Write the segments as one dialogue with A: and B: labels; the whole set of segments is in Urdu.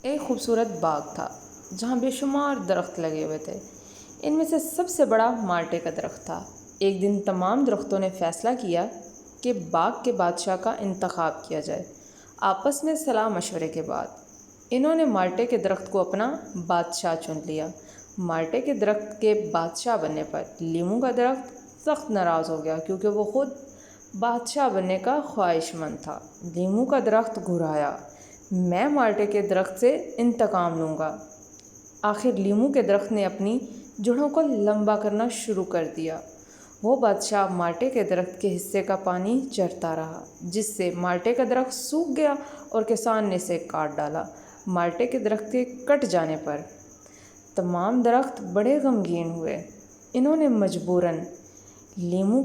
A: ایک خوبصورت باغ تھا جہاں بے شمار درخت لگے ہوئے تھے۔ ان میں سے سب سے بڑا مالٹے کا درخت تھا۔ ایک دن تمام درختوں نے فیصلہ کیا کہ باغ کے بادشاہ کا انتخاب کیا جائے۔ آپس میں صلاح مشورے کے بعد انہوں نے مالٹے کے درخت کو اپنا بادشاہ چن لیا۔ مالٹے کے درخت کے بادشاہ بننے پر لیمو کا درخت سخت ناراض ہو گیا کیونکہ وہ خود بادشاہ بننے کا خواہش مند تھا۔ لیمو کا درخت گھرایا، میں مالٹے کے درخت سے انتقام لوں گا۔ آخر لیمو کے درخت نے اپنی جڑوں کو لمبا کرنا شروع کر دیا۔ وہ بادشاہ مالٹے کے درخت کے حصے کا پانی چرتا رہا، جس سے مالٹے کا درخت سوکھ گیا اور کسان نے اسے کاٹ ڈالا۔ مالٹے کے درخت کے کٹ جانے پر تمام درخت بڑے غمگین ہوئے۔ انہوں نے مجبوراً لیمو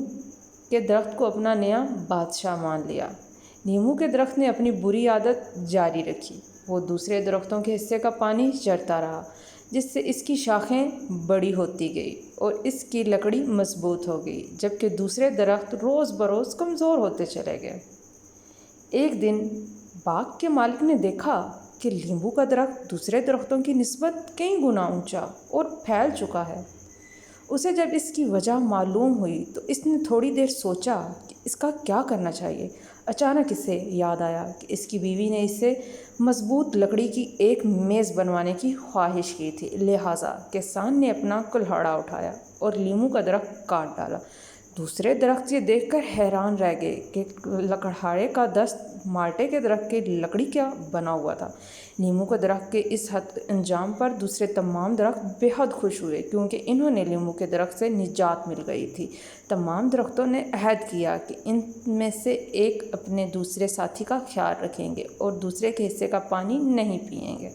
A: کے درخت کو اپنا نیا بادشاہ مان لیا۔ لیمو کے درخت نے اپنی بری عادت جاری رکھی۔ وہ دوسرے درختوں کے حصے کا پانی چرتا رہا، جس سے اس کی شاخیں بڑی ہوتی گئی اور اس کی لکڑی مضبوط ہو گئی، جبکہ دوسرے درخت روز بروز کمزور ہوتے چلے گئے۔ ایک دن باغ کے مالک نے دیکھا کہ لیمو کا درخت دوسرے درختوں کی نسبت کئی گنا اونچا اور پھیل چکا ہے۔ اسے جب اس کی وجہ معلوم ہوئی تو اس نے تھوڑی دیر سوچا کہ اس کا کیا کرنا چاہیے۔ اچانک اسے یاد آیا کہ اس کی بیوی نے اس سے مضبوط لکڑی کی ایک میز بنوانے کی خواہش کی تھی، لہٰذا کسان نے اپنا کلہاڑا اٹھایا اور لیمو کا درخت کاٹ ڈالا۔ دوسرے درخت یہ دیکھ کر حیران رہ گئے کہ لکڑہارے کا دست مالٹے کے درخت کی لکڑی کا بنا ہوا تھا۔ لیمو کے درخت کے اس انجام پر دوسرے تمام درخت بے حد خوش ہوئے کیونکہ انہوں نے لیمو کے درخت سے نجات مل گئی تھی۔ تمام درختوں نے عہد کیا کہ ان میں سے ایک اپنے دوسرے ساتھی کا خیال رکھیں گے اور دوسرے کے حصے کا پانی نہیں پئیں گے۔